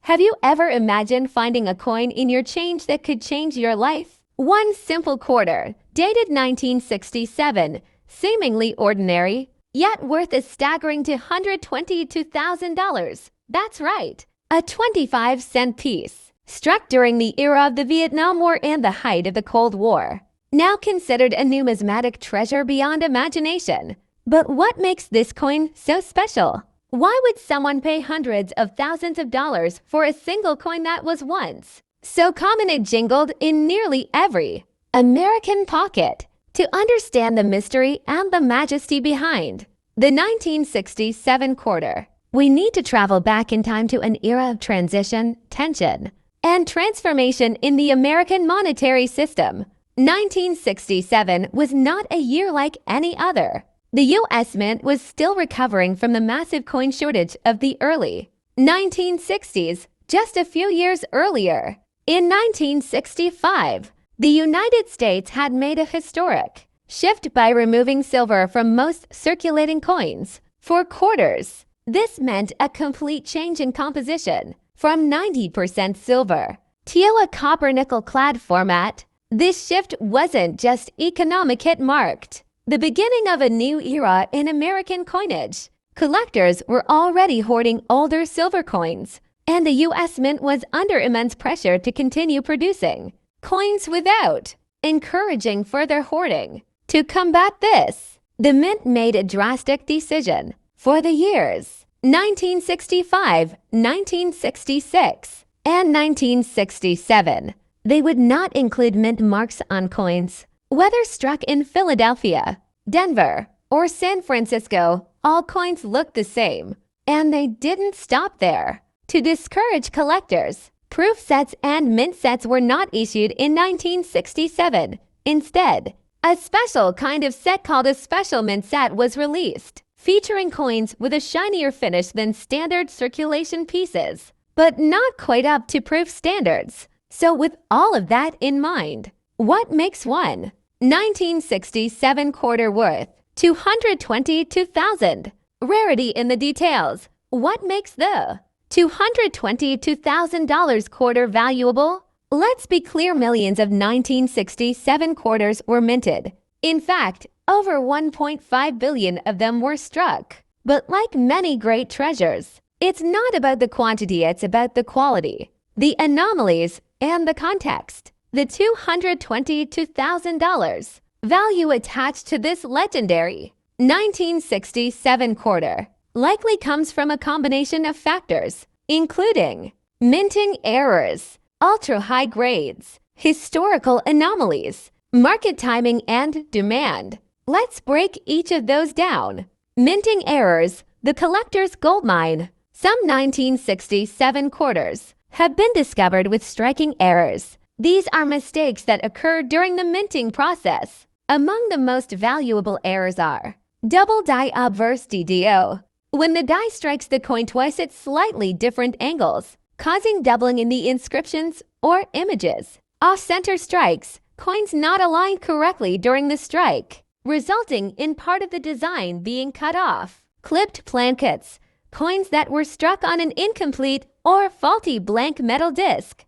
Have you ever imagined finding a coin in your change that could change your life? One simple quarter, dated 1967, seemingly ordinary, yet worth a staggering $222,000. That's right, a 25-cent piece, struck during the era of the Vietnam War and the height of the Cold War. Now considered a numismatic treasure beyond imagination. But what makes this coin so special? Why would someone pay hundreds of thousands of dollars for a single coin that was once so common it jingled in nearly every American pocket? To understand the mystery and the majesty behind the 1967 quarter, we need to travel back in time to an era of transition, tension, and transformation in the American monetary system. 1967 was not a year like any other. The U.S. Mint was still recovering from the massive coin shortage of the early 1960s, just a few years earlier. In 1965, the United States had made a historic shift by removing silver from most circulating coins. For quarters, this meant a complete change in composition, from 90% silver to a copper-nickel-clad format. This shift wasn't just economic, it marked the beginning of a new era in American coinage. Collectors were already hoarding older silver coins, and the U.S. Mint was under immense pressure to continue producing coins without encouraging further hoarding. To combat this, the Mint made a drastic decision. For the years 1965, 1966, and 1967, they would not include mint marks on coins. Whether struck in Philadelphia, Denver, or San Francisco, all coins looked the same. And they didn't stop there. To discourage collectors, proof sets and mint sets were not issued in 1967. Instead, a special kind of set called a special mint set was released, featuring coins with a shinier finish than standard circulation pieces, but not quite up to proof standards. So with all of that in mind, what makes one 1967 quarter worth $222,000? Rarity in the details. What makes the $222,000 quarter valuable? Let's be clear, millions of 1967 quarters were minted. In fact, over 1.5 billion of them were struck. But like many great treasures, it's not about the quantity, it's about the quality, the anomalies, and the context. The $222,000 value attached to this legendary 1967 quarter likely comes from a combination of factors, including minting errors, ultra-high grades, historical anomalies, market timing, and demand. Let's break each of those down. Minting errors, the collector's goldmine. Some 1967 quarters have been discovered with striking errors. These are mistakes that occur during the minting process. Among the most valuable errors are double die up versus DDO. When the die strikes the coin twice at slightly different angles, causing doubling in the inscriptions or images. Off-center strikes, coins not aligned correctly during the strike, resulting in part of the design being cut off. Clipped planchets, coins that were struck on an incomplete or faulty blank metal disc.